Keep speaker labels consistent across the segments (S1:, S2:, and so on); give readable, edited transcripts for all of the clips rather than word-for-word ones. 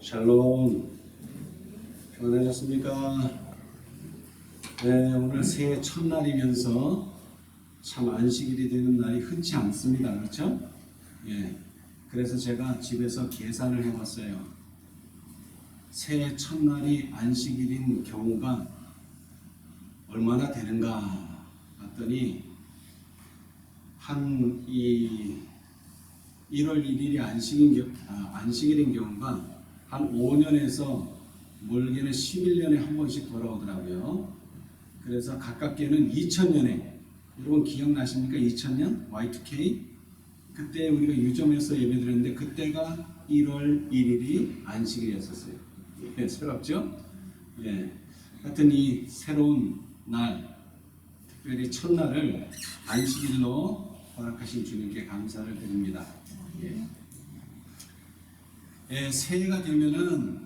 S1: 샬롬. 편안하셨습니까? 네, 오늘 새해 첫날이면서 참 안식일이 되는 날이 흔치 않습니다. 그렇죠? 예. 그래서 제가 집에서 계산을 해봤어요. 새해 첫날이 안식일인 경우가 얼마나 되는가 봤더니 한 1월 1일이 안식일인 경우가 한 5년에서 멀게는 11년에 한 번씩 돌아오더라고요. 그래서 가깝게는 2000년에, 여러분 기억나십니까? 2000년 Y2K 그때 우리가 유점에서 예배드렸는데 그때가 1월 1일이 안식일이었었어요. 예, 새롭죠? 예. 하여튼 이 새로운 날, 특별히 첫날을 안식일로 허락하신 주님께 감사를 드립니다. 예. 예, 새해가 되면은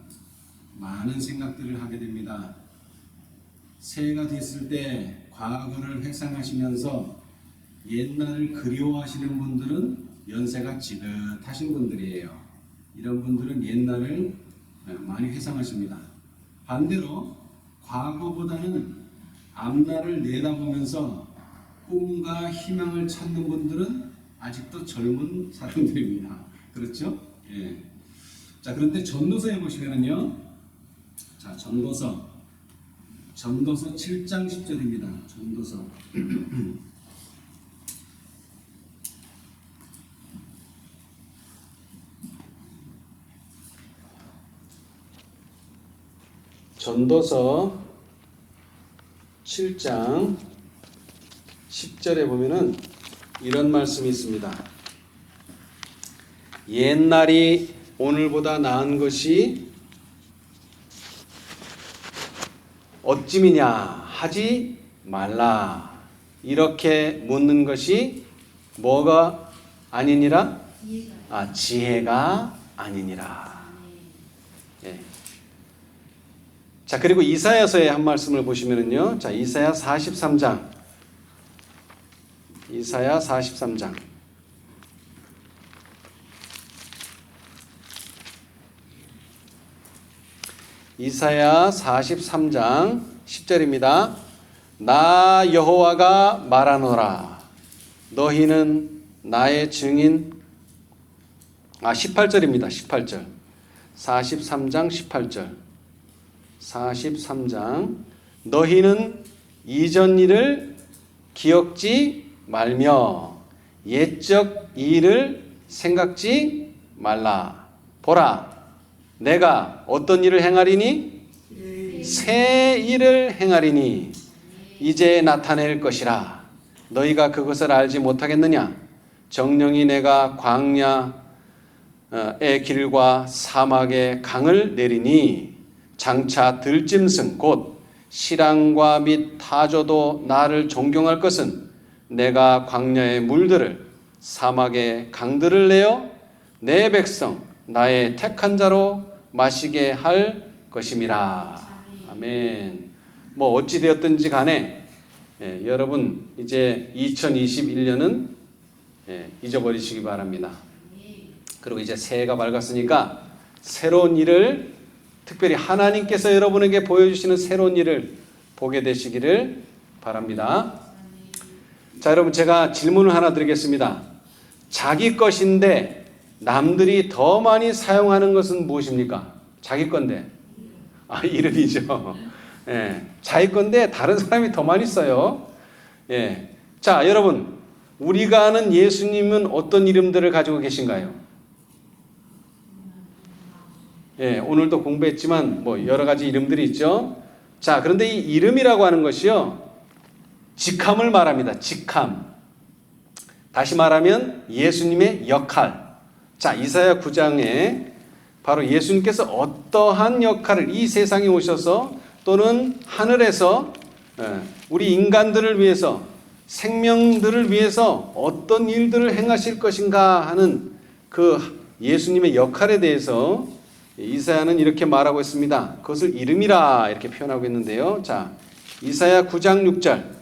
S1: 많은 생각들을 하게 됩니다. 새해가 됐을 때 과거를 회상하시면서 옛날을 그리워하시는 분들은 연세가 지긋하신 분들이에요. 이런 분들은 옛날을 많이 회상하십니다. 반대로 과거보다는 앞날을 내다보면서 꿈과 희망을 찾는 분들은 아직도 젊은 사람들입니다. 그렇죠? 예. 자, 그런데 전도서에 보시면은요. 자, 전도서 7장 10절입니다. 전도서. 전도서 7장 10절에 보면은 이런 말씀이 있습니다. 옛날이 오늘보다 나은 것이 어찌미냐 하지 말라. 이렇게 묻는 것이 뭐가 아니니라? 지혜가 아니니라. 예. 자, 그리고 이사야서의 한 말씀을 보시면은요. 자, 이사야 43장. 이사야 43장. 이사야 43장 10절입니다. 나 여호와가 말하노라. 너희는 나의 증인. 18절입니다. 18절. 43장 18절. 43장. 너희는 이전 일을 기억지 말며 옛적 일을 생각지 말라. 보라. 내가 어떤 일을 행하리니? 새 일을 행하리니 이제 나타낼 것이라. 너희가 그것을 알지 못하겠느냐? 정령이 내가 광야의 길과 사막의 강을 내리니 장차 들짐승 곧 시랑과 및 타조도 나를 존경할 것은 내가 광야의 물들을 사막의 강들을 내어 내 백성 나의 택한 자로 마시게 할 것임이라. 아멘. 뭐 어찌 되었든지 간에 여러분 이제 2021년은 잊어버리시기 바랍니다. 그리고 이제 새해가 밝았으니까 새로운 일을, 특별히 하나님께서 여러분에게 보여주시는 새로운 일을 보게 되시기를 바랍니다. 자, 여러분 제가 질문을 하나 드리겠습니다. 자기 것인데 남들이 더 많이 사용하는 것은 무엇입니까? 자기 건데. 이름이죠. 예. 자기 건데 다른 사람이 더 많이 써요. 예. 자, 여러분, 우리가 아는 예수님은 어떤 이름들을 가지고 계신가요? 예, 오늘도 공부했지만 뭐 여러 가지 이름들이 있죠. 자, 그런데 이 이름이라고 하는 것이요, 직함을 말합니다. 직함. 다시 말하면 예수님의 역할. 자, 이사야 9장에 바로 예수님께서 어떠한 역할을 이 세상에 오셔서 또는 하늘에서 우리 인간들을 위해서, 생명들을 위해서 어떤 일들을 행하실 것인가 하는 그 예수님의 역할에 대해서 이사야는 이렇게 말하고 있습니다. 그것을 이름이라 이렇게 표현하고 있는데요. 자, 이사야 9장 6절.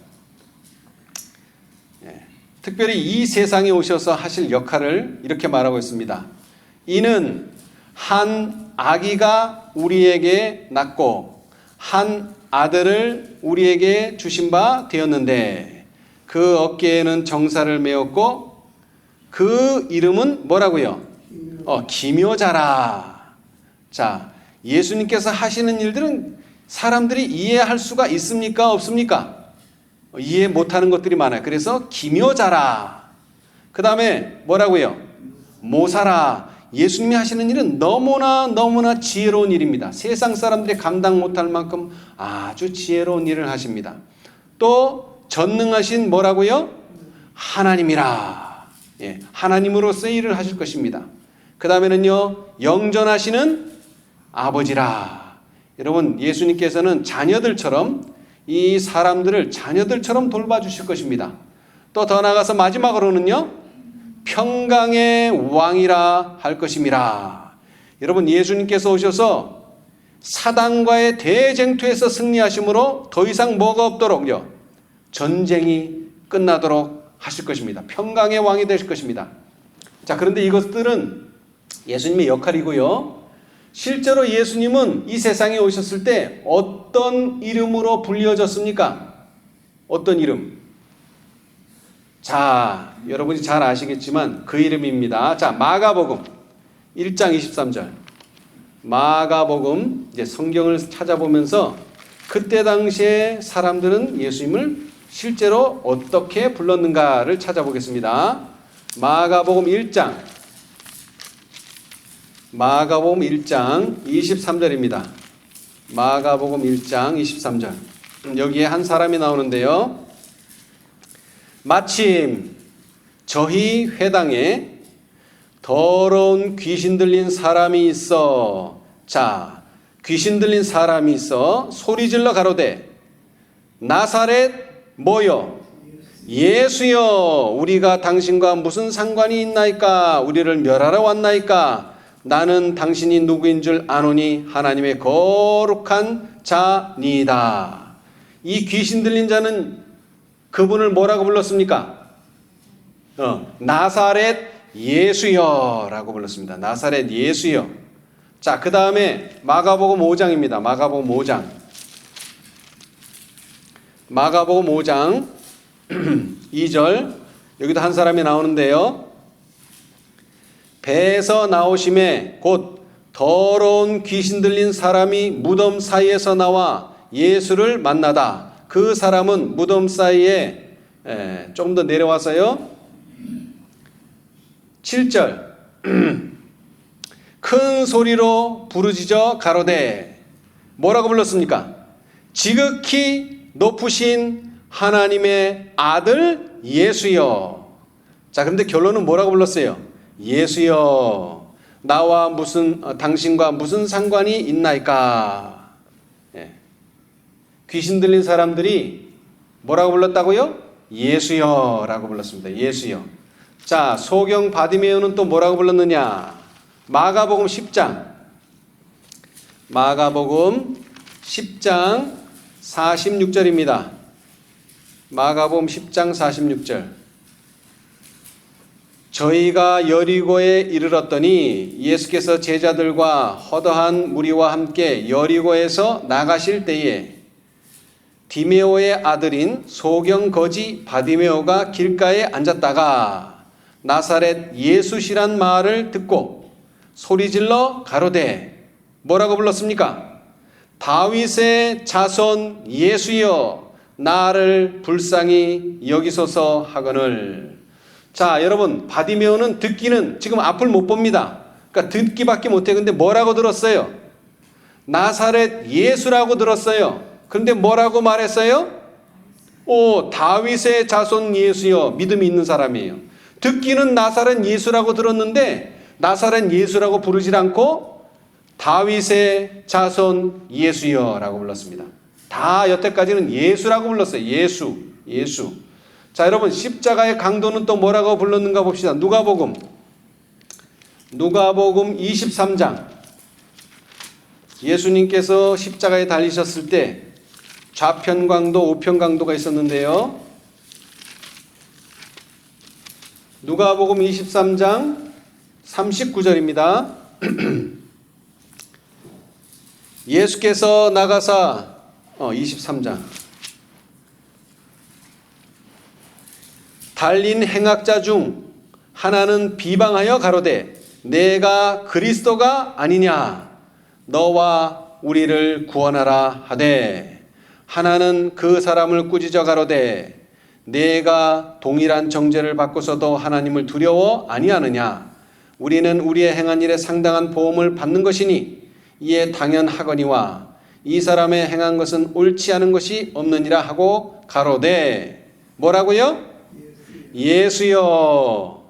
S1: 특별히 이 세상에 오셔서 하실 역할을 이렇게 말하고 있습니다. 이는 한 아기가 우리에게 낳고 한 아들을 우리에게 주신 바 되었는데 그 어깨에는 정사를 메었고 그 이름은 뭐라고요? 기묘자라. 자, 예수님께서 하시는 일들은 사람들이 이해할 수가 있습니까? 없습니까? 이해 못하는 것들이 많아요. 그래서 기묘자라. 그 다음에 뭐라고요? 모사라. 예수님이 하시는 일은 너무나 지혜로운 일입니다. 세상 사람들이 감당 못할 만큼 아주 지혜로운 일을 하십니다. 또 전능하신 뭐라고요? 하나님이라. 예, 하나님으로서의 일을 하실 것입니다. 그 다음에는요, 영전하시는 아버지라. 여러분, 예수님께서는 자녀들처럼 이 사람들을 자녀들처럼 돌봐주실 것입니다. 또 더 나아가서 마지막으로는요, 평강의 왕이라 할 것임이라. 여러분, 예수님께서 오셔서 사단과의 대쟁투에서 승리하심으로 더 이상 뭐가 없도록요, 전쟁이 끝나도록 하실 것입니다. 평강의 왕이 되실 것입니다. 자, 그런데 이것들은 예수님의 역할이고요. 실제로 예수님은 이 세상에 오셨을 때 어떤 이름으로 불려졌습니까? 어떤 이름? 자, 여러분이 잘 아시겠지만 그 이름입니다. 자, 마가복음 1장 23절. 마가복음, 이제 성경을 찾아보면서 그때 당시에 사람들은 예수님을 실제로 어떻게 불렀는가를 찾아보겠습니다. 마가복음 1장 23절입니다. 마가복음 1장 23절. 여기에 한 사람이 나오는데요. 마침 저희 회당에 더러운 귀신 들린 사람이 있어. 자, 귀신 들린 사람이 있어 소리질러 가로되 나사렛 뭐요? 예수여, 우리가 당신과 무슨 상관이 있나이까? 우리를 멸하러 왔나이까? 나는 당신이 누구인 줄 아노니 하나님의 거룩한 자니이다. 이 귀신 들린 자는 그분을 뭐라고 불렀습니까? 나사렛 예수여 라고 불렀습니다. 나사렛 예수여. 자, 그 다음에 마가복음 5장입니다. 마가복음 5장. 마가복음 5장 2절. 여기도 한 사람이 나오는데요. 배에서 나오심에 곧 더러운 귀신 들린 사람이 무덤 사이에서 나와 예수를 만나다. 그 사람은 무덤 사이에 좀 더 내려와서요. 7절. 큰 소리로 부르짖어 가로되 뭐라고 불렀습니까? 지극히 높으신 하나님의 아들 예수여. 자, 그런데 결론은 뭐라고 불렀어요? 예수여, 나와 당신과 무슨 상관이 있나이까? 예. 귀신 들린 사람들이 뭐라고 불렀다고요? 예수여 라고 불렀습니다. 예수여. 자, 소경 바디메오는 또 뭐라고 불렀느냐? 마가복음 10장 46절입니다. 마가복음 10장 46절. 저희가 여리고에 이르렀더니 예수께서 제자들과 허다한 무리와 함께 여리고에서 나가실 때에 디메오의 아들인 소경 거지 바디메오가 길가에 앉았다가 나사렛 예수시란 말을 듣고 소리질러 가로되 뭐라고 불렀습니까? 다윗의 자손 예수여, 나를 불쌍히 여기소서 하거늘. 자, 여러분, 바디메오는 듣기는 지금 앞을 못 봅니다. 그러니까 듣기밖에 못해. 근데 뭐라고 들었어요? 나사렛 예수라고 들었어요. 그런데 뭐라고 말했어요? 다윗의 자손 예수여. 믿음이 있는 사람이에요. 듣기는 나사렛 예수라고 들었는데 나사렛 예수라고 부르질 않고 다윗의 자손 예수여라고 불렀습니다. 다 여태까지는 예수라고 불렀어요. 예수. 자, 여러분, 십자가의 강도는 또 뭐라고 불렀는가 봅시다. 누가복음 23장. 예수님께서 십자가에 달리셨을 때 좌편강도 우편강도가 있었는데요. 누가복음 23장 39절입니다. 예수께서 나가사 23장 달린 행악자 중 하나는 비방하여 가로되 내가 그리스도가 아니냐 너와 우리를 구원하라 하되 하나는 그 사람을 꾸짖어 가로되 내가 동일한 정죄를 받고서도 하나님을 두려워 아니하느냐 우리는 우리의 행한 일에 상당한 보험을 받는 것이니 이에 당연하거니와 이 사람의 행한 것은 옳지 않은 것이 없느니라 하고 가로되 뭐라고요? 예수여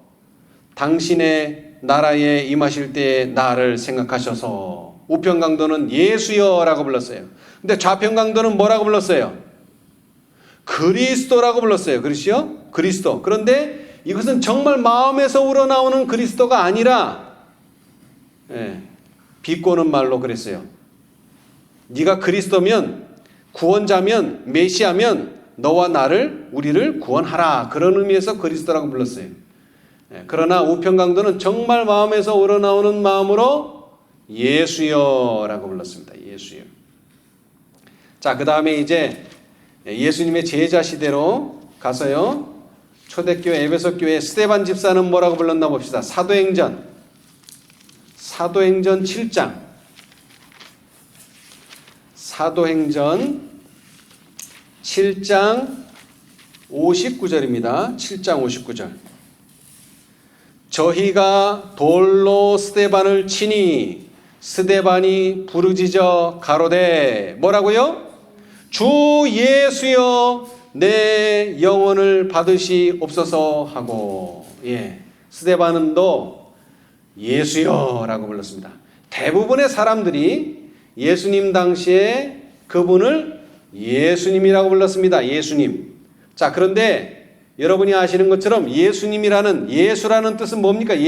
S1: 당신의 나라에 임하실 때에 나를 생각하셔서 우편강도는 예수여라고 불렀어요. 근데 좌편강도는 뭐라고 불렀어요? 그리스도라고 불렀어요. 그렇죠? 그리스도. 그런데 이것은 정말 마음에서 우러나오는 그리스도가 아니라 비꼬는 말로 그랬어요. 네가 그리스도면 구원자면 메시아면 너와 나를 우리를 구원하라. 그런 의미에서 그리스도라고 불렀어요. 그러나 우편강도는 정말 마음에서 우러나오는 마음으로 예수여라고 불렀습니다. 예수여. 자, 그 다음에 이제 예수님의 제자 시대로 가서요. 초대교회 에베소 교회 스데반 집사는 뭐라고 불렀나 봅시다. 사도행전 7장. 사도행전 7장 59절입니다. 7장 59절. 저희가 돌로 스데반을 치니 스데반이 부르짖어 가로되 뭐라고요? 주 예수여 내 영혼을 받으시옵소서 하고 스데반은도 예수여라고 불렀습니다. 대부분의 사람들이 예수님 당시에 그분을 예수님이라고 불렀습니다. 예수님. 자, 그런데 여러분이 아시는 것처럼 예수님이라는 예수라는 뜻은 뭡니까?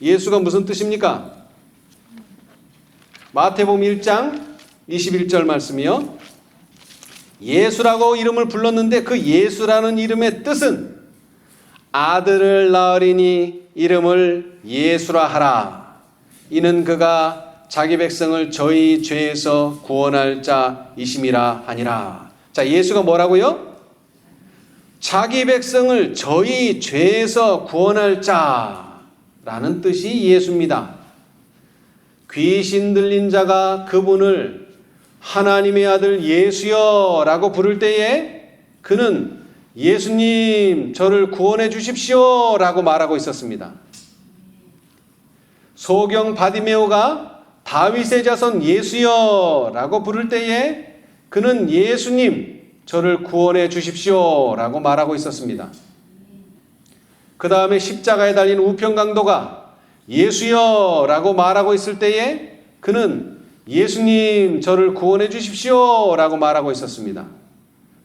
S1: 예수가 무슨 뜻입니까? 마태복음 1장 21절 말씀이요. 예수라고 이름을 불렀는데 그 예수라는 이름의 뜻은 아들을 낳으리니 이름을 예수라 하라. 이는 그가 자기 백성을 저희 죄에서 구원할 자이심이라 하니라. 자, 예수가 뭐라고요? 자기 백성을 저희 죄에서 구원할 자라는 뜻이 예수입니다. 귀신 들린 자가 그분을 하나님의 아들 예수여라고 부를 때에 그는 예수님 저를 구원해 주십시오라고 말하고 있었습니다. 소경 바디메오가 다윗의 자손 예수여라고 부를 때에 그는 예수님 저를 구원해 주십시오라고 말하고 있었습니다. 그 다음에 십자가에 달린 우편강도가 예수여라고 말하고 있을 때에 그는 예수님 저를 구원해 주십시오라고 말하고 있었습니다.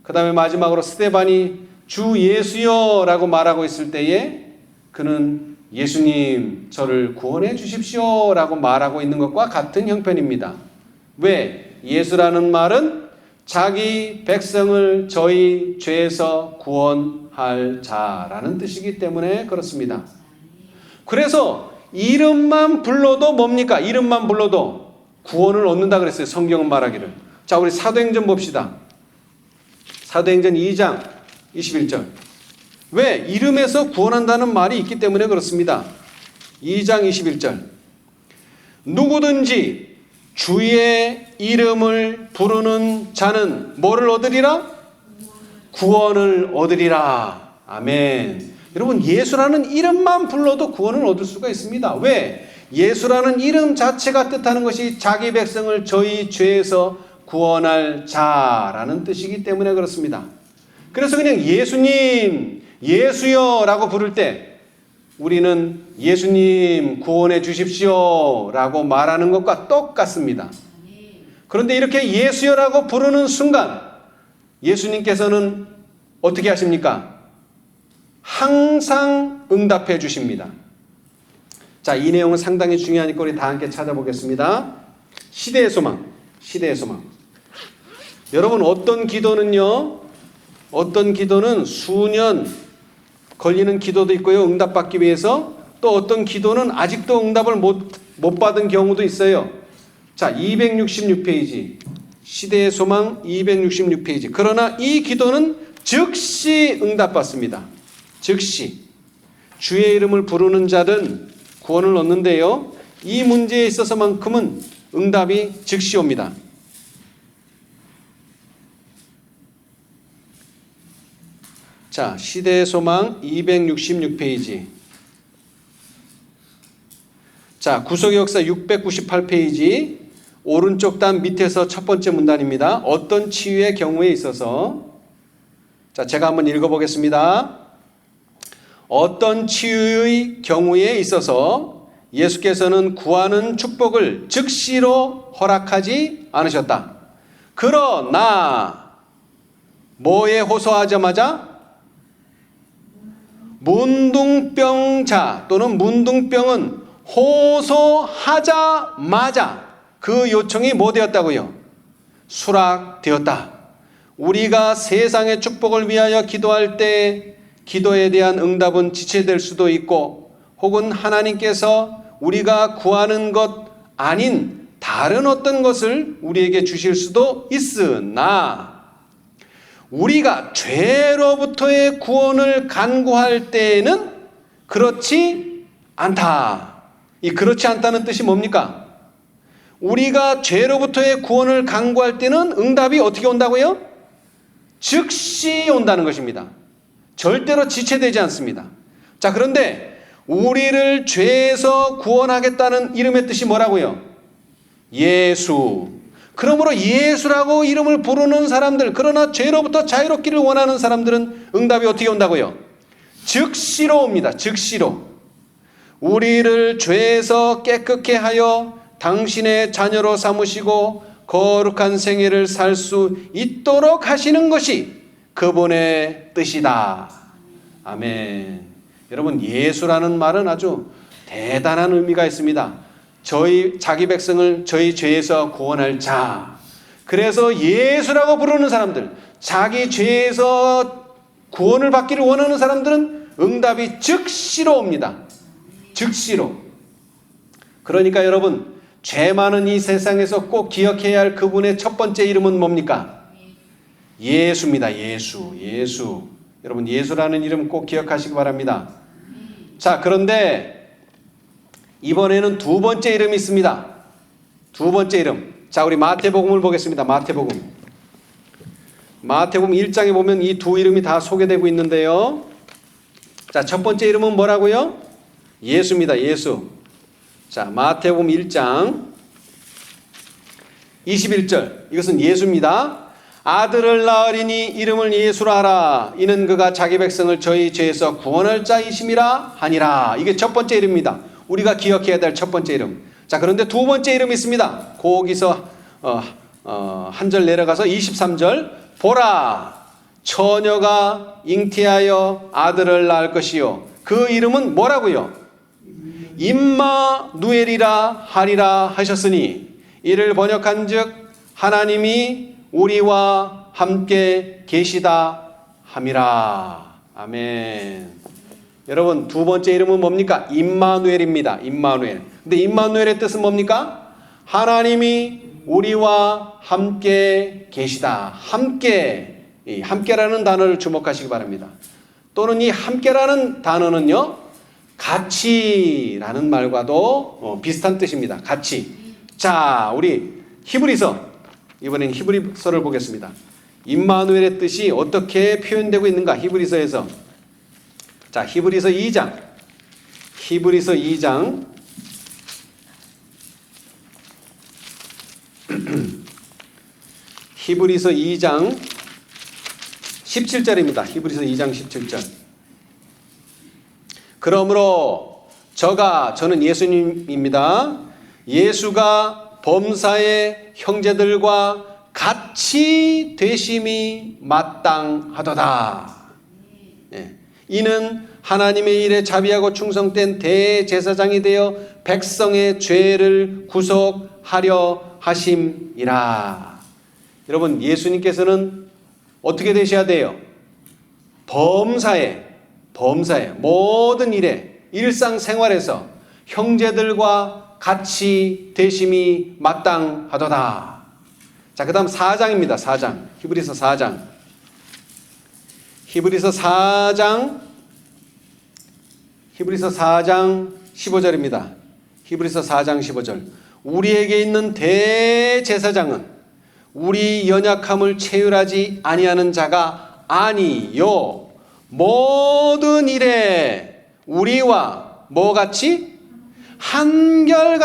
S1: 그 다음에 마지막으로 스데반이 주 예수여라고 말하고 있을 때에 그는 예수님 저를 구원해 주십시오라고 말하고 있는 것과 같은 형편입니다. 왜? 예수라는 말은 자기 백성을 저희 죄에서 구원할 자라는 뜻이기 때문에 그렇습니다. 그래서 이름만 불러도 뭡니까? 이름만 불러도 구원을 얻는다 그랬어요. 성경은 말하기를. 자, 우리 사도행전 봅시다. 사도행전 2장 21절. 왜? 이름에서 구원한다는 말이 있기 때문에 그렇습니다. 2장 21절. 누구든지 주의 이름을 부르는 자는 뭐를 얻으리라? 구원을 얻으리라. 아멘. 여러분, 예수라는 이름만 불러도 구원을 얻을 수가 있습니다. 왜? 예수라는 이름 자체가 뜻하는 것이 자기 백성을 저희 죄에서 구원할 자라는 뜻이기 때문에 그렇습니다. 그래서 그냥 예수님, 예수여라고 부를 때 우리는 예수님 구원해 주십시오 라고 말하는 것과 똑같습니다. 그런데 이렇게 예수여라고 부르는 순간 예수님께서는 어떻게 하십니까? 항상 응답해 주십니다. 자, 이 내용은 상당히 중요하니까 우리 다 함께 찾아보겠습니다. 시대의 소망. 여러분, 어떤 기도는 수년 걸리는 기도도 있고요. 응답받기 위해서 또 어떤 기도는 아직도 응답을 못 받은 경우도 있어요. 자, 266페이지. 시대의 소망 266페이지. 그러나 이 기도는 즉시 응답받습니다. 즉시. 주의 이름을 부르는 자는 구원을 얻는데요. 이 문제에 있어서만큼은 응답이 즉시 옵니다. 자, 시대의 소망 266페이지. 자, 구속의 역사 698페이지. 오른쪽 단 밑에서 첫 번째 문단입니다. 어떤 치유의 경우에 있어서. 자, 제가 한번 읽어보겠습니다. 어떤 치유의 경우에 있어서 예수께서는 구하는 축복을 즉시로 허락하지 않으셨다. 그러나 뭐에 호소하자마자 문둥병자 또는 문둥병은 호소하자마자 그 요청이 뭐 되었다고요? 수락되었다. 우리가 세상의 축복을 위하여 기도할 때 기도에 대한 응답은 지체될 수도 있고 혹은 하나님께서 우리가 구하는 것 아닌 다른 어떤 것을 우리에게 주실 수도 있으나 우리가 죄로부터의 구원을 간구할 때에는 그렇지 않다. 이 그렇지 않다는 뜻이 뭡니까? 우리가 죄로부터의 구원을 간구할 때는 응답이 어떻게 온다고요? 즉시 온다는 것입니다. 절대로 지체되지 않습니다. 자, 그런데 우리를 죄에서 구원하겠다는 이름의 뜻이 뭐라고요? 예수. 그러므로 예수라고 이름을 부르는 사람들, 그러나 죄로부터 자유롭기를 원하는 사람들은 응답이 어떻게 온다고요? 즉시로 옵니다. 즉시로. 우리를 죄에서 깨끗게 하여 당신의 자녀로 삼으시고 거룩한 생애를 살 수 있도록 하시는 것이 그분의 뜻이다. 아멘. 여러분, 예수라는 말은 아주 대단한 의미가 있습니다. 자기 백성을 저희 죄에서 구원할 자. 그래서 예수라고 부르는 사람들, 자기 죄에서 구원을 받기를 원하는 사람들은 응답이 즉시로 옵니다. 즉시로. 그러니까 여러분, 죄 많은 이 세상에서 꼭 기억해야 할 그분의 첫 번째 이름은 뭡니까? 예수입니다. 예수. 여러분, 예수라는 이름 꼭 기억하시기 바랍니다. 자, 그런데 이번에는 두 번째 이름이 있습니다. 두 번째 이름. 자, 우리 마태복음을 보겠습니다. 마태복음 1장에 보면 이 두 이름이 다 소개되고 있는데요. 자, 첫 번째 이름은 뭐라고요? 예수입니다. 예수. 자, 마태복음 1장 21절. 이것은 예수입니다. 아들을 낳으리니 이름을 예수라 하라. 이는 그가 자기 백성을 저희 죄에서 구원할 자이심이라 하니라. 이게 첫 번째 이름입니다. 우리가 기억해야 될 첫 번째 이름. 자, 그런데 두 번째 이름이 있습니다. 거기서 한 절 내려가서 23절. 보라, 처녀가 잉태하여 아들을 낳을 것이요. 그 이름은 뭐라고요? 임마누엘이라 하리라 하셨으니 이를 번역한즉 하나님이 우리와 함께 계시다 함이라. 아멘. 여러분, 두 번째 이름은 뭡니까? 임마누엘입니다. 임마누엘. 근데 임마누엘의 뜻은 뭡니까? 하나님이 우리와 함께 계시다. 함께. 이 함께라는 단어를 주목하시기 바랍니다. 또는 이 함께라는 단어는요, 같이라는 말과도 비슷한 뜻입니다. 같이. 자, 우리 히브리서, 이번엔 히브리서를 보겠습니다. 임마누엘의 뜻이 어떻게 표현되고 있는가? 히브리서에서. 자, 히브리서 2장 17절입니다. 히브리서 2장 17절. 그러므로 저는 예수님입니다. 예수가 범사의 형제들과 같이 되심이 마땅하도다. 예. 이는 하나님의 일에 자비하고 충성된 대제사장이 되어 백성의 죄를 구속하려 하심이라. 여러분, 예수님께서는 어떻게 되셔야 돼요? 범사에 모든 일에 일상생활에서 형제들과 같이 되심이 마땅하도다. 자, 그 다음 4장입니다. 4장. 히브리서 4장. 히브리서 4장 15절입니다. 히브리서 4장 15절. 우리에게 있는 대제사장은 우리 연약함을 체휼하지 아니하는 자가 아니요 모든 일에 우리와 뭐같이?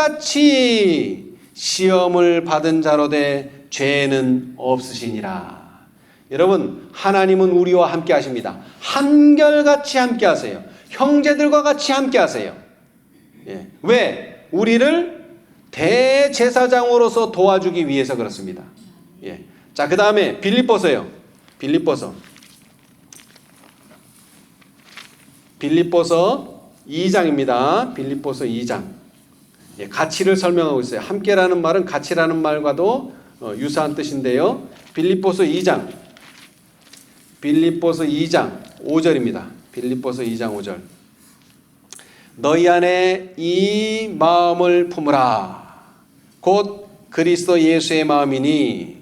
S1: 한결같이 시험을 받은 자로되 죄는 없으시니라. 여러분, 하나님은 우리와 함께 하십니다. 한결같이 함께 하세요. 형제들과 같이 함께 하세요. 예. 왜? 우리를 대제사장으로서 도와주기 위해서 그렇습니다. 예. 자, 그 다음에 빌립보서요. 빌립보서 2장입니다. 빌립보서 2장. 예, 가치를 설명하고 있어요. 함께라는 말은 가치라는 말과도 유사한 뜻인데요. 빌립보서 2장 5절입니다. 빌립보서 2장 5절. 너희 안에 이 마음을 품으라. 곧 그리스도 예수의 마음이니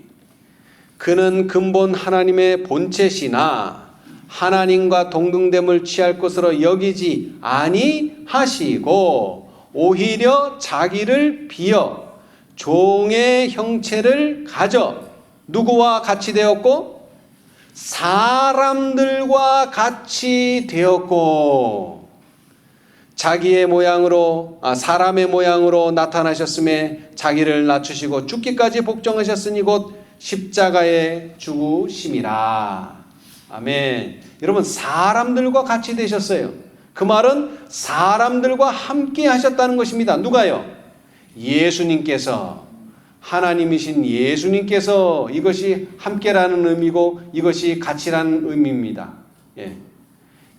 S1: 그는 근본 하나님의 본체시나 하나님과 동등됨을 취할 것으로 여기지 아니하시고 오히려 자기를 비어 종의 형체를 가져 누구와 같이 되었고? 사람들과 같이 되었고 자기의 모양으로 사람의 모양으로 나타나셨음에 자기를 낮추시고 죽기까지 복종하셨으니 곧 십자가에 죽으심이라. 아멘. 여러분, 사람들과 같이 되셨어요. 그 말은 사람들과 함께 하셨다는 것입니다. 누가요? 예수님께서, 하나님이신 예수님께서. 이것이 함께라는 의미고 이것이 같이라는 의미입니다. 예.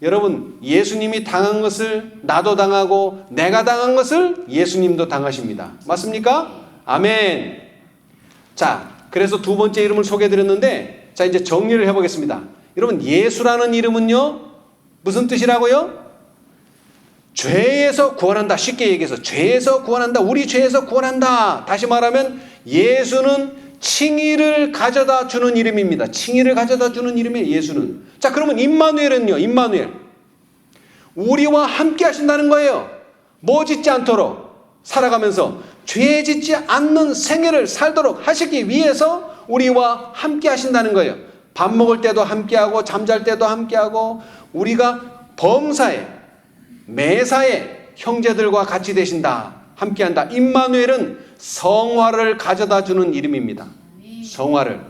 S1: 여러분, 예수님이 당한 것을 나도 당하고 내가 당한 것을 예수님도 당하십니다. 맞습니까? 아멘. 자, 그래서 두 번째 이름을 소개해드렸는데, 자, 이제 정리를 해보겠습니다. 여러분, 예수라는 이름은요, 무슨 뜻이라고요? 죄에서 구원한다. 쉽게 얘기해서 죄에서 구원한다. 우리 죄에서 구원한다. 다시 말하면 예수는 칭의를 가져다 주는 이름입니다. 칭의를 가져다 주는 이름이에요, 예수는. 자, 그러면 임마누엘은요, 임마누엘. 우리와 함께 하신다는 거예요. 뭐 짓지 않도록 살아가면서 죄 짓지 않는 생애를 살도록 하시기 위해서 우리와 함께 하신다는 거예요. 밥 먹을 때도 함께하고 잠잘 때도 함께하고 우리가 범사에 매사에 형제들과 같이 되신다. 함께한다. 임마누엘은 성화를 가져다 주는 이름입니다. 성화를.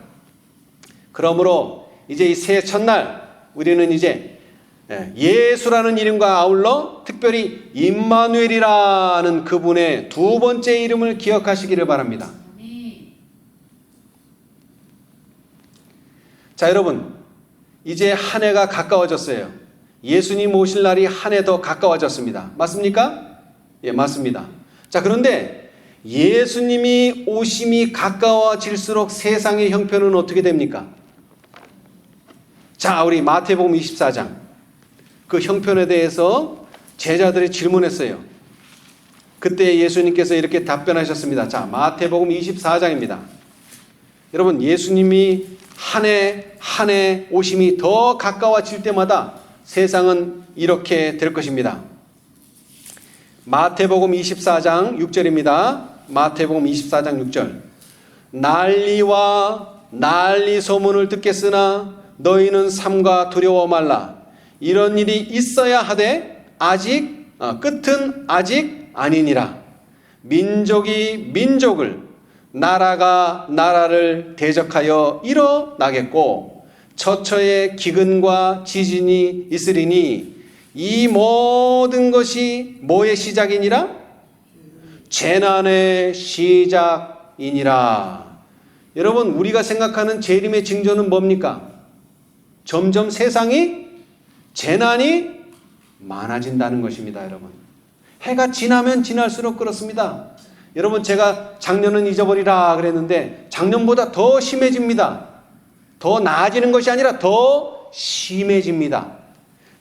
S1: 그러므로 이제 이 새해 첫날 우리는 이제 예수라는 이름과 아울러 특별히 임마누엘이라는 그분의 두 번째 이름을 기억하시기를 바랍니다. 자, 여러분, 이제 한 해가 가까워졌어요. 예수님 오실 날이 한 해 더 가까워졌습니다. 맞습니까? 예, 맞습니다. 자, 그런데 예수님이 오심이 가까워질수록 세상의 형편은 어떻게 됩니까? 자, 우리 마태복음 24장 그 형편에 대해서 제자들이 질문했어요. 그때 예수님께서 이렇게 답변하셨습니다. 자, 마태복음 24장입니다. 여러분, 예수님이 한 해 오심이 더 가까워질 때마다 세상은 이렇게 될 것입니다. 마태복음 24장 6절입니다. 마태복음 24장 6절. 난리와 난리 소문을 듣겠으나 너희는 삼가 두려워 말라. 이런 일이 있어야 하되 끝은 아직 아니니라. 민족이 민족을 나라가 나라를 대적하여 일어나겠고 처처에 기근과 지진이 있으리니 이 모든 것이 뭐의 시작이니라? 재난의 시작이니라. 여러분, 우리가 생각하는 재림의 징조는 뭡니까? 점점 세상이 재난이 많아진다는 것입니다. 여러분, 해가 지나면 지날수록 그렇습니다. 여러분, 제가 작년은 잊어버리라 그랬는데 작년보다 더 심해집니다. 더 나아지는 것이 아니라 더 심해집니다.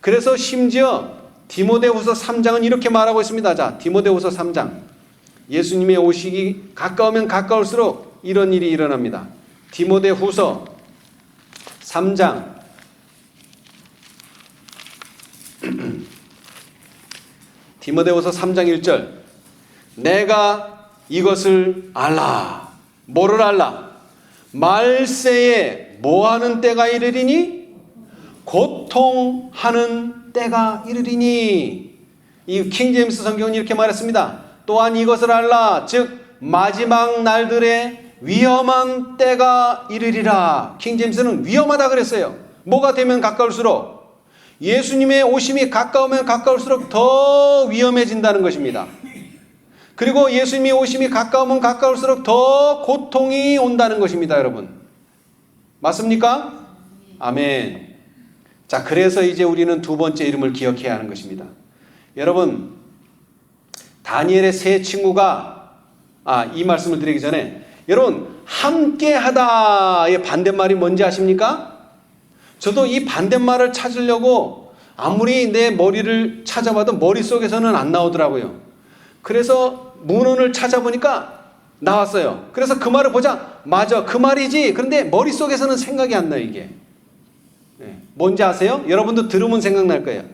S1: 그래서 심지어 디모데후서 3장은 이렇게 말하고 있습니다. 자, 디모데후서 3장. 예수님의 오시기 가까우면 가까울수록 이런 일이 일어납니다. 디모데후서 3장. 디모데후서 3장 1절. 내가 이것을 알라. 뭐를 알라? 말세에 뭐하는 때가 이르리니? 고통하는 때가 이르리니. 이 킹제임스 성경은 이렇게 말했습니다. 또한 이것을 알라. 즉 마지막 날들에 위험한 때가 이르리라. 킹제임스는 위험하다 그랬어요. 뭐가 되면 가까울수록? 예수님의 오심이 가까우면 가까울수록 더 위험해진다는 것입니다. 그리고 예수님의 오심이 가까우면 가까울수록 더 고통이 온다는 것입니다, 여러분. 맞습니까? 아멘. 자, 그래서 이제 우리는 두 번째 이름을 기억해야 하는 것입니다. 여러분, 다니엘의 세 친구가, 이 말씀을 드리기 전에, 여러분, 함께하다의 반대말이 뭔지 아십니까? 저도 이 반대말을 찾으려고 아무리 내 머리를 찾아봐도 머릿속에서는 안 나오더라고요. 그래서 문헌을 찾아보니까 나왔어요. 그래서 그 말을 보자. 맞아, 그 말이지. 그런데 머릿속에서는 생각이 안 나요, 이게. 뭔지 아세요? 여러분도 들으면 생각날 거예요.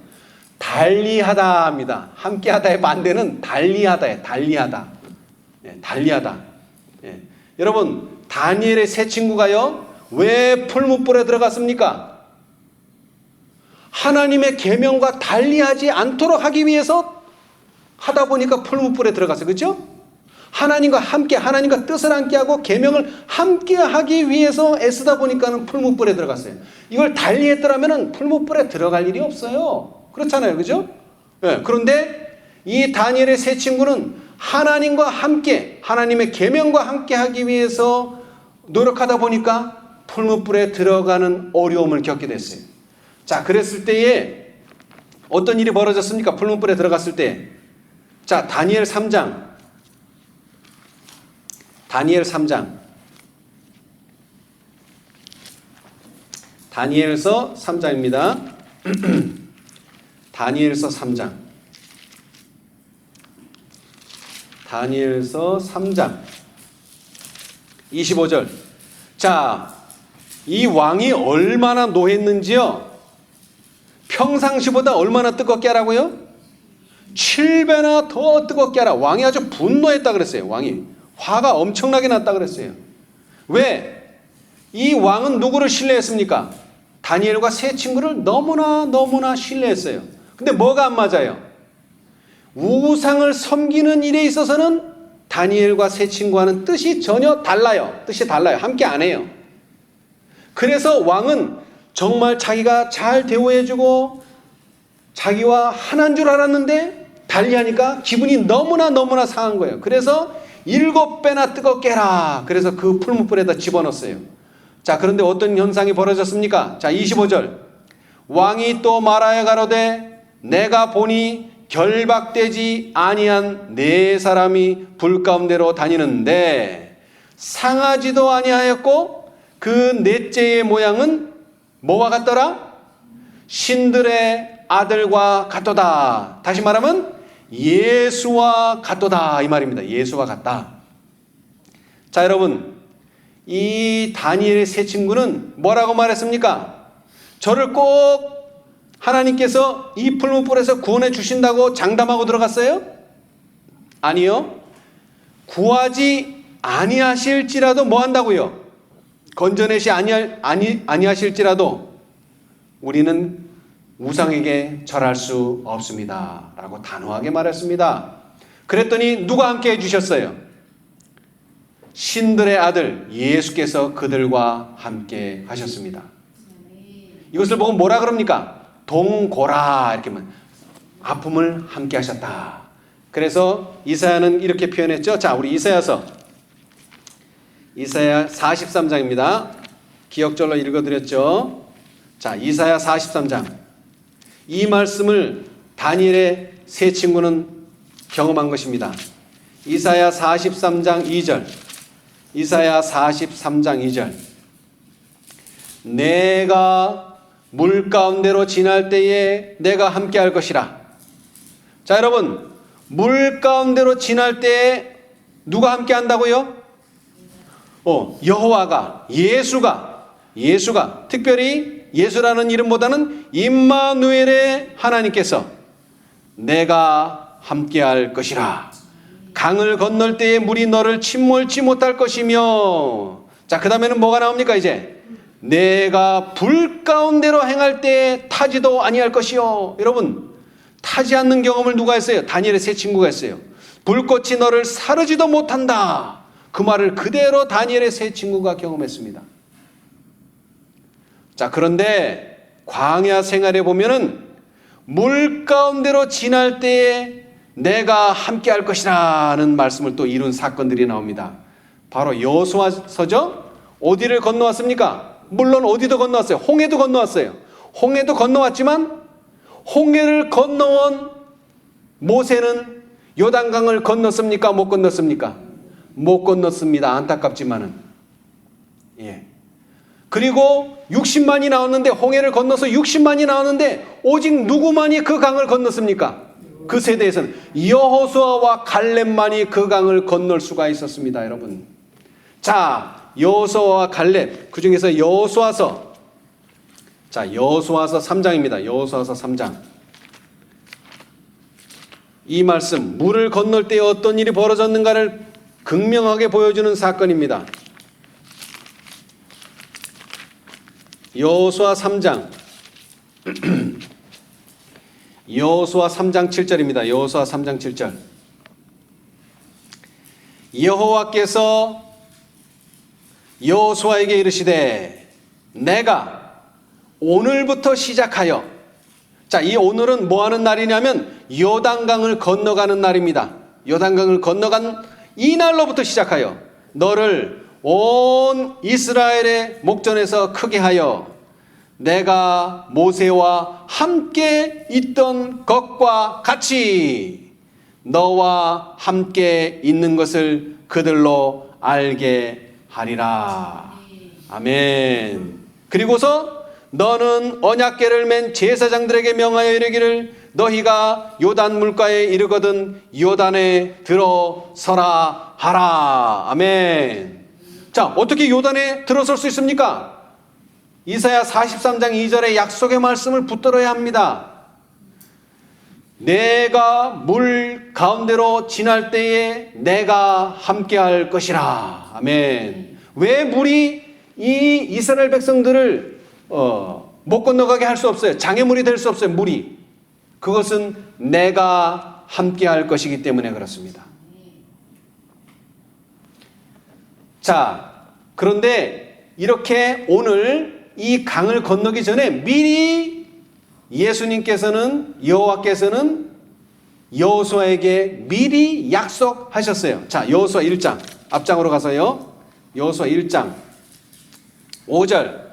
S1: 달리하다 합니다. 함께하다의 반대는 달리하다예요. 달리하다. 달리하다. 여러분, 다니엘의 세 친구가요, 왜 풀무불에 들어갔습니까? 하나님의 계명과 달리하지 않도록 하기 위해서 하다 보니까 풀무불에 들어갔어요. 그렇죠? 하나님과 함께, 하나님과 뜻을 함께하고 계명을 함께하기 위해서 애쓰다 보니까는 풀무불에 들어갔어요. 이걸 달리했더라면 풀무불에 들어갈 일이 없어요. 그렇잖아요. 그죠? 그런데 이 다니엘의 세 친구는 하나님과 함께, 하나님의 계명과 함께하기 위해서 노력하다 보니까 풀무불에 들어가는 어려움을 겪게 됐어요. 자, 그랬을 때에 어떤 일이 벌어졌습니까? 풀무불에 들어갔을 때. 자, 다니엘 3장. 다니엘 3장. 다니엘서 3장입니다. 다니엘서 3장. 다니엘서 3장. 25절. 자, 이 왕이 얼마나 노했는지요? 평상시보다 얼마나 뜨겁게 하라고요? 7배나 더 뜨겁게 하라. 왕이 아주 분노했다 그랬어요. 왕이. 화가 엄청나게 났다 그랬어요. 왜? 이 왕은 누구를 신뢰했습니까? 다니엘과 세 친구를 너무나 신뢰했어요. 근데 뭐가 안 맞아요? 우상을 섬기는 일에 있어서는 다니엘과 세 친구와는 뜻이 전혀 달라요. 뜻이 달라요. 함께 안 해요. 그래서 왕은 정말 자기가 잘 대우해주고 자기와 하나인 줄 알았는데 달리하니까 기분이 너무나 상한 거예요. 그래서 7배나 뜨겁게 해라. 그래서 그 풀무불에다 집어넣었어요. 자, 그런데 어떤 현상이 벌어졌습니까? 자, 25절. 왕이 또 말하여 가로되 내가 보니 결박되지 아니한 네 사람이 불 가운데로 다니는데 상하지도 아니하였고 그 넷째의 모양은 뭐와 같더라? 신들의 아들과 같도다. 다시 말하면 예수와 같도다 이 말입니다. 예수와 같다. 자, 여러분, 이 다니엘의 세 친구는 뭐라고 말했습니까? 저를 꼭 하나님께서 이 풀무불에서 구원해 주신다고 장담하고 들어갔어요? 아니요. 구하지 아니하실지라도 뭐 한다고요? 건져내시 아니하실지라도 우리는 우상에게 절할 수 없습니다. 라고 단호하게 말했습니다. 그랬더니 누가 함께 해주셨어요? 신들의 아들 예수께서 그들과 함께 하셨습니다. 이것을 보고 뭐라 그럽니까? 동고라 이렇게 아픔을 함께 하셨다. 그래서 이사야는 이렇게 표현했죠. 자, 우리 이사야 43장입니다. 기억절로 읽어드렸죠. 자, 이사야 43장. 이 말씀을 다니엘의 세 친구는 경험한 것입니다. 이사야 43장 2절. 이사야 43장 2절. 내가 물 가운데로 지날 때에 내가 함께 할 것이라. 자, 여러분, 물 가운데로 지날 때 누가 함께 한다고요? 여호와가, 예수가, 특별히 예수라는 이름보다는 임마누엘의 하나님께서 내가 함께할 것이라. 강을 건널 때에 물이 너를 침몰치 못할 것이며, 자, 그 다음에는 뭐가 나옵니까? 이제 내가 불 가운데로 행할 때에 타지도 아니할 것이요. 여러분, 타지 않는 경험을 누가 했어요? 다니엘의 세 친구가 했어요. 불꽃이 너를 사르지도 못한다. 그 말을 그대로 다니엘의 세 친구가 경험했습니다. 자, 그런데 광야 생활에 보면은 물 가운데로 지날 때에 내가 함께 할 것이라는 말씀을 또 이룬 사건들이 나옵니다. 바로 여호수아서죠. 어디를 건너왔습니까? 물론 어디도 건너왔어요. 홍해도 건너왔어요. 홍해도 건너왔지만 홍해를 건너온 모세는 요단강을 건넜습니까? 못 건넜습니까? 못 건넜습니다. 안타깝지만은. 예. 그리고 60만이 나왔는데, 홍해를 건너서 60만이 나왔는데 오직 누구만이 그 강을 건넜습니까? 그 세대에서는 여호수아와 갈렙만이 그 강을 건널 수가 있었습니다, 여러분. 자, 여호수아와 갈렙, 그 중에서 여호수아서, 자, 여호수아서 3장입니다. 여호수아서 3장. 이 말씀, 물을 건널 때 어떤 일이 벌어졌는가를 극명하게 보여주는 사건입니다. 여호수아 3장. 여호수아 3장 7절입니다. 여호수아 3장 7절. 여호와께서 여호수아에게 이르시되 내가 오늘부터 시작하여, 자, 이 오늘은 뭐 하는 날이냐면 요단강을 건너가는 날입니다. 요단강을 건너간 이 날로부터 시작하여 너를 온 이스라엘의 목전에서 크게 하여 내가 모세와 함께 있던 것과 같이 너와 함께 있는 것을 그들로 알게 하리라. 아멘. 그리고서 너는 언약궤를 맨 제사장들에게 명하여 이르기를 너희가 요단 물가에 이르거든 요단에 들어서라 하라. 아멘. 자, 어떻게 요단에 들어설 수 있습니까? 이사야 43장 2절의 약속의 말씀을 붙들어야 합니다. 내가 물 가운데로 지날 때에 내가 함께할 것이라. 아멘. 왜 물이 이 이스라엘 백성들을 못 건너가게 할 수 없어요? 장애물이 될 수 없어요. 물이. 그것은 내가 함께할 것이기 때문에 그렇습니다. 자, 그런데 이렇게 오늘 이 강을 건너기 전에 미리 예수님께서는, 여호와께서는 여호수아에게 미리 약속하셨어요. 자, 여호수아 1장 앞장으로 가서요. 여호수아 1장 5절.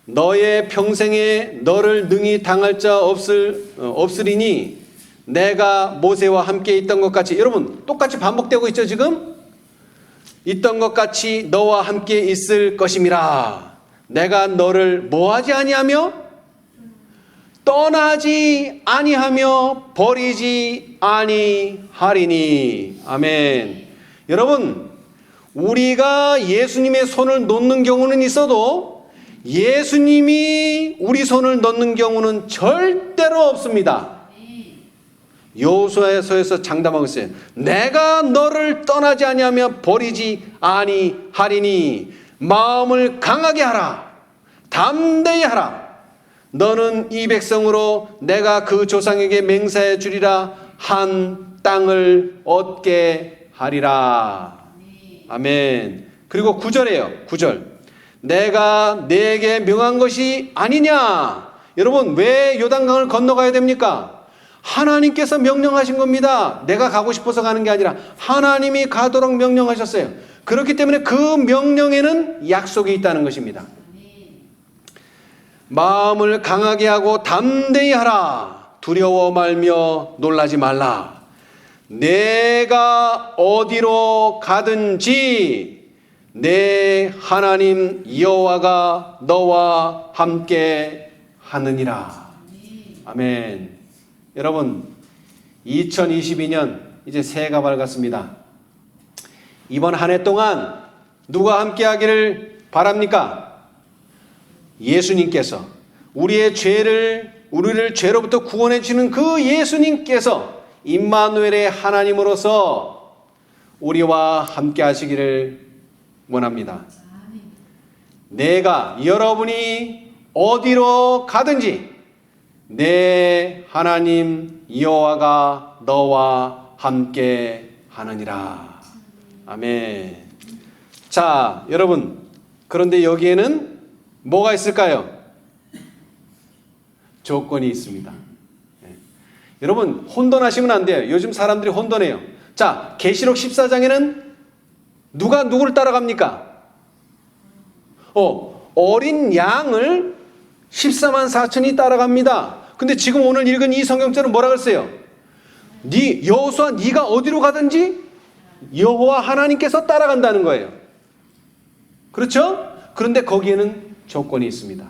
S1: 너의 평생에 너를 능히 당할 자 없으리니 내가 모세와 함께 있던 것 같이. 여러분, 똑같이 반복되고 있죠, 지금? 있던 것 같이 너와 함께 있을 것임이라. 내가 너를 뭐하지 아니하며 떠나지 아니하며 버리지 아니하리니. 아멘. 여러분, 우리가 예수님의 손을 놓는 경우는 있어도 예수님이 우리 손을 놓는 경우는 절대로 없습니다. 여호수아서에서 장담하고 있어요. 내가 너를 떠나지 아니하며 버리지 아니하리니 마음을 강하게 하라. 담대히 하라. 너는 이 백성으로 내가 그 조상에게 맹세해 주리라 한 땅을 얻게 하리라. 아멘. 그리고 9절이에요. 9절. 내가 네게 명한 것이 아니냐. 여러분, 왜 요단강을 건너가야 됩니까? 하나님께서 명령하신 겁니다. 내가 가고 싶어서 가는 게 아니라 하나님이 가도록 명령하셨어요. 그렇기 때문에 그 명령에는 약속이 있다는 것입니다. 마음을 강하게 하고 담대히 하라. 두려워 말며 놀라지 말라. 내가 어디로 가든지 내 하나님 여호와가 너와 함께 하느니라. 아멘. 여러분, 2022년 이제 새해가 밝았습니다. 이번 한 해 동안 누가 함께 하기를 바랍니까? 예수님께서 우리의 우리를 죄로부터 구원해 주시는 그 예수님께서 임마누엘의 하나님으로서 우리와 함께 하시기를 원합니다. 내가 여러분이 어디로 가든지 내 하나님 여호와가 너와 함께 하느니라. 아멘. 자, 여러분, 그런데 여기에는 뭐가 있을까요? 조건이 있습니다. 네. 여러분, 혼돈하시면 안 돼요. 요즘 사람들이 혼돈해요. 자, 계시록 14장에는 누가 누구를 따라갑니까? 어린 양을 14만 4천이 따라갑니다. 근데 지금 오늘 읽은 이 성경절은 뭐라 그랬어요? 여호수아 네가 어디로 가든지 여호와 하나님께서 따라간다는 거예요. 그렇죠? 그런데 거기에는 조건이 있습니다.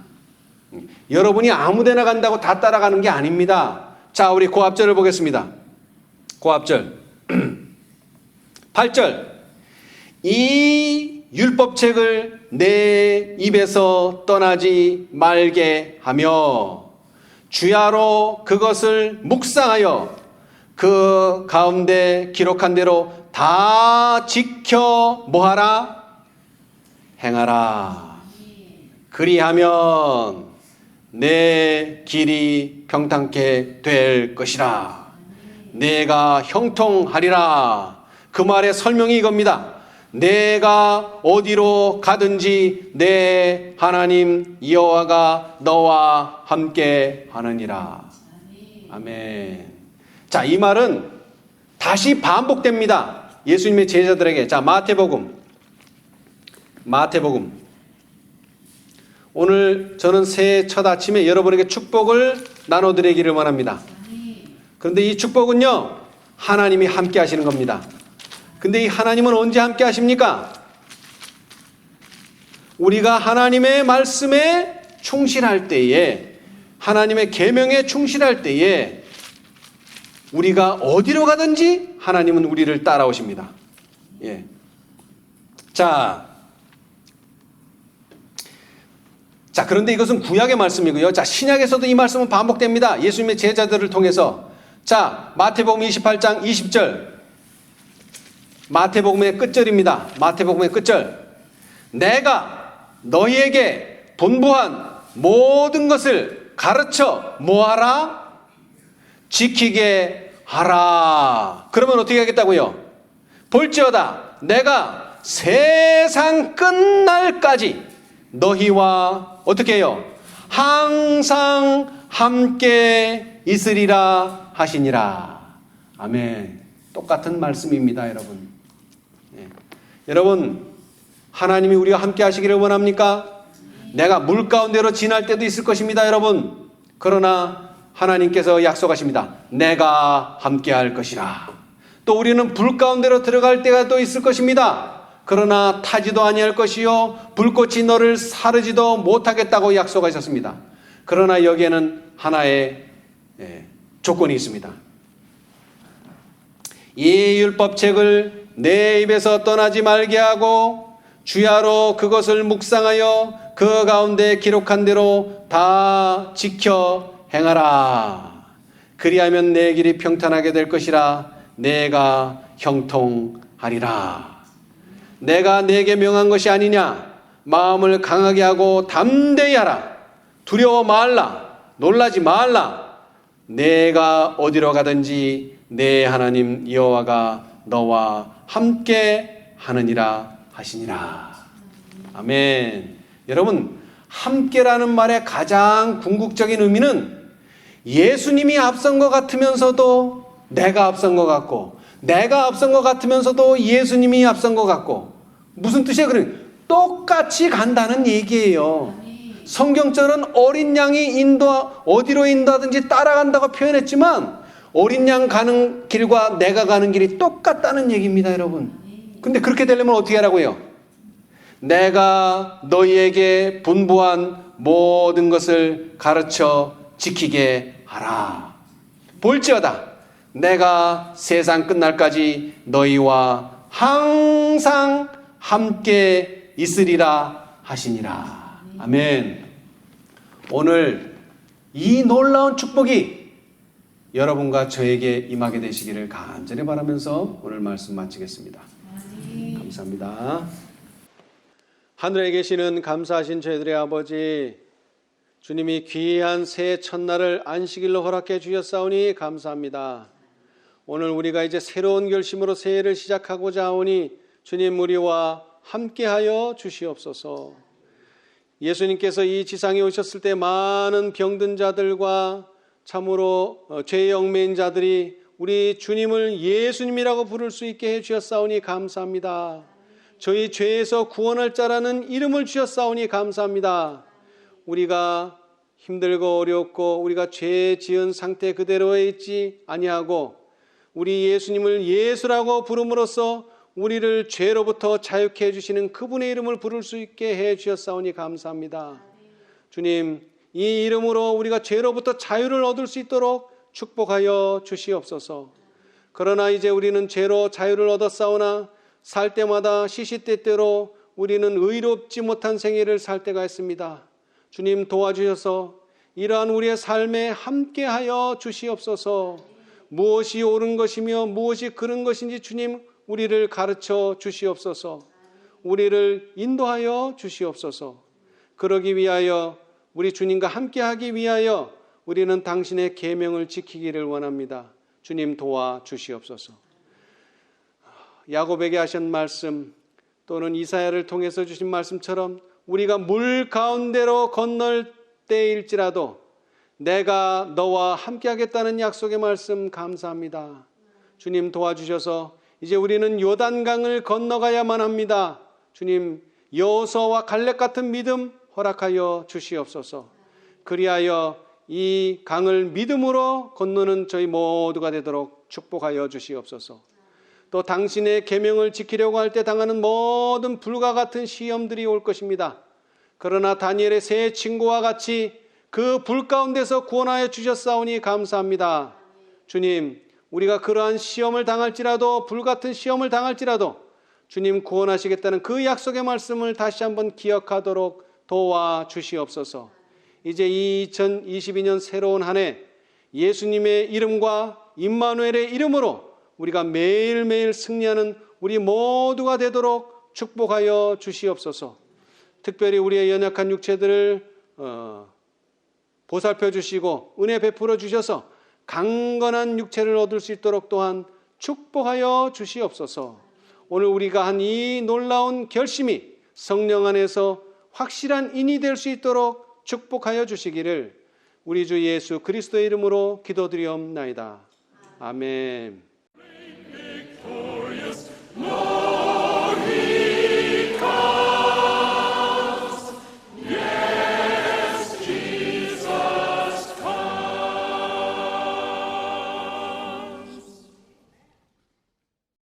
S1: 여러분이 아무데나 간다고 다 따라가는 게 아닙니다. 자, 우리 그 앞절을 보겠습니다. 그 앞절 8절 이 율법책을 내 입에서 떠나지 말게 하며 주야로 그것을 묵상하여 그 가운데 기록한 대로 다 지켜 뭐하라? 행하라. 그리하면 내 길이 평탄케 될 것이라. 내가 형통하리라. 그 말의 설명이 이겁니다. 내가 어디로 가든지 내 하나님 여호와가 너와 함께 하느니라. 아멘. 자, 이 말은 다시 반복됩니다. 예수님의 제자들에게. 자, 마태복음. 오늘 저는 새해 첫 아침에 여러분에게 축복을 나눠드리기를 원합니다. 그런데 이 축복은요, 하나님이 함께 하시는 겁니다. 근데 이 하나님은 언제 함께 하십니까? 우리가 하나님의 말씀에 충실할 때에, 하나님의 계명에 충실할 때에 우리가 어디로 가든지 하나님은 우리를 따라오십니다. 예. 자, 그런데 이것은 구약의 말씀이고요. 자, 신약에서도 이 말씀은 반복됩니다. 예수님의 제자들을 통해서. 자, 마태복음 28장 20절. 마태복음의 끝절입니다. 마태복음의 끝절. 내가 너희에게 분부한 모든 것을 가르쳐 뭐하라? 지키게 하라. 그러면 어떻게 하겠다고요? 볼지어다 내가 세상 끝날까지 너희와 어떻게 해요? 항상 함께 있으리라 하시니라. 아멘. 똑같은 말씀입니다, 여러분. 네. 여러분, 하나님이 우리와 함께 하시기를 원합니까? 내가 물 가운데로 지날 때도 있을 것입니다, 여러분. 그러나 하나님께서 약속하십니다. 내가 함께 할 것이라. 또 우리는 불 가운데로 들어갈 때가 또 있을 것입니다. 그러나 타지도 아니할 것이요 불꽃이 너를 사르지도 못하겠다고 약속하셨습니다. 그러나 여기에는 하나의 조건이 있습니다. 이 율법책을 내 입에서 떠나지 말게 하고 주야로 그것을 묵상하여 그 가운데 기록한 대로 다 지켜 행하라. 그리하면 내 길이 평탄하게 될 것이라. 내가 형통하리라. 내가 내게 명한 것이 아니냐? 마음을 강하게 하고 담대히 하라. 두려워 말라. 놀라지 말라. 내가 어디로 가든지 내 하나님 여호와가 너와 함께 하느니라 하시니라. 아멘. 여러분, 함께라는 말의 가장 궁극적인 의미는 예수님이 앞선 것 같으면서도 내가 앞선 것 같고, 내가 앞선 것 같으면서도 예수님이 앞선 것 같고. 무슨 뜻이에요? 그러면 똑같이 간다는 얘기예요. 성경절은 어린 양이 어디로 인도하든지 따라간다고 표현했지만 어린 양 가는 길과 내가 가는 길이 똑같다는 얘기입니다, 여러분. 근데 그렇게 되려면 어떻게 하라고요? 내가 너희에게 분부한 모든 것을 가르쳐 지키게 하라. 볼지어다 내가 세상 끝날까지 너희와 항상 함께 있으리라 하시니라. 아멘. 오늘 이 놀라운 축복이 여러분과 저에게 임하게 되시기를 간절히 바라면서 오늘 말씀 마치겠습니다. 감사합니다. 하늘에 계시는 감사하신 저희들의 아버지, 주님이 귀한 새해 첫날을 안식일로 허락해 주셨사오니 감사합니다. 오늘 우리가 이제 새로운 결심으로 새해를 시작하고자 하오니 주님 우리와 함께하여 주시옵소서. 예수님께서 이 지상에 오셨을 때 많은 병든 자들과 참으로 죄에 얽매인 자들이 우리 주님을 예수님이라고 부를 수 있게 해주셨사오니 감사합니다. 저희 죄에서 구원할 자라는 이름을 주셨사오니 감사합니다. 우리가 힘들고 어렵고 우리가 죄 지은 상태 그대로에 있지 아니하고 우리 예수님을 예수라고 부름으로써 우리를 죄로부터 자유케 해주시는 그분의 이름을 부를 수 있게 해주셨사오니 감사합니다. 주님, 이 이름으로 우리가 죄로부터 자유를 얻을 수 있도록 축복하여 주시옵소서. 그러나 이제 우리는 죄로 자유를 얻었사오나 살 때마다 시시때때로 우리는 의롭지 못한 생애를 살 때가 있습니다. 주님 도와주셔서 이러한 우리의 삶에 함께하여 주시옵소서. 무엇이 옳은 것이며 무엇이 그른 것인지 주님 우리를 가르쳐 주시옵소서. 우리를 인도하여 주시옵소서. 그러기 위하여 우리 주님과 함께하기 위하여 우리는 당신의 계명을 지키기를 원합니다. 주님 도와주시옵소서. 야곱에게 하신 말씀 또는 이사야를 통해서 주신 말씀처럼 우리가 물 가운데로 건널 때일지라도 내가 너와 함께하겠다는 약속의 말씀 감사합니다. 주님 도와주셔서 이제 우리는 요단강을 건너가야만 합니다. 주님 여호수아와 갈렙 같은 믿음 허락하여 주시옵소서. 그리하여 이 강을 믿음으로 건너는 저희 모두가 되도록 축복하여 주시옵소서. 또 당신의 계명을 지키려고 할 때 당하는 모든 불과 같은 시험들이 올 것입니다. 그러나 다니엘의 세 친구와 같이 그 불 가운데서 구원하여 주셨사오니 감사합니다. 주님, 우리가 그러한 시험을 당할지라도 불같은 시험을 당할지라도 주님 구원하시겠다는 그 약속의 말씀을 다시 한번 기억하도록 도와주시옵소서. 이제 2022년 새로운 한 해 예수님의 이름과 임마누엘의 이름으로 우리가 매일매일 승리하는 우리 모두가 되도록 축복하여 주시옵소서. 특별히 우리의 연약한 육체들을 보살펴 주시고 은혜 베풀어 주셔서 강건한 육체를 얻을 수 있도록 또한 축복하여 주시옵소서. 오늘 우리가 한 이 놀라운 결심이 성령 안에서 확실한 인이 될 수 있도록 축복하여 주시기를 우리 주 예수 그리스도의 이름으로 기도드리옵나이다. 아멘.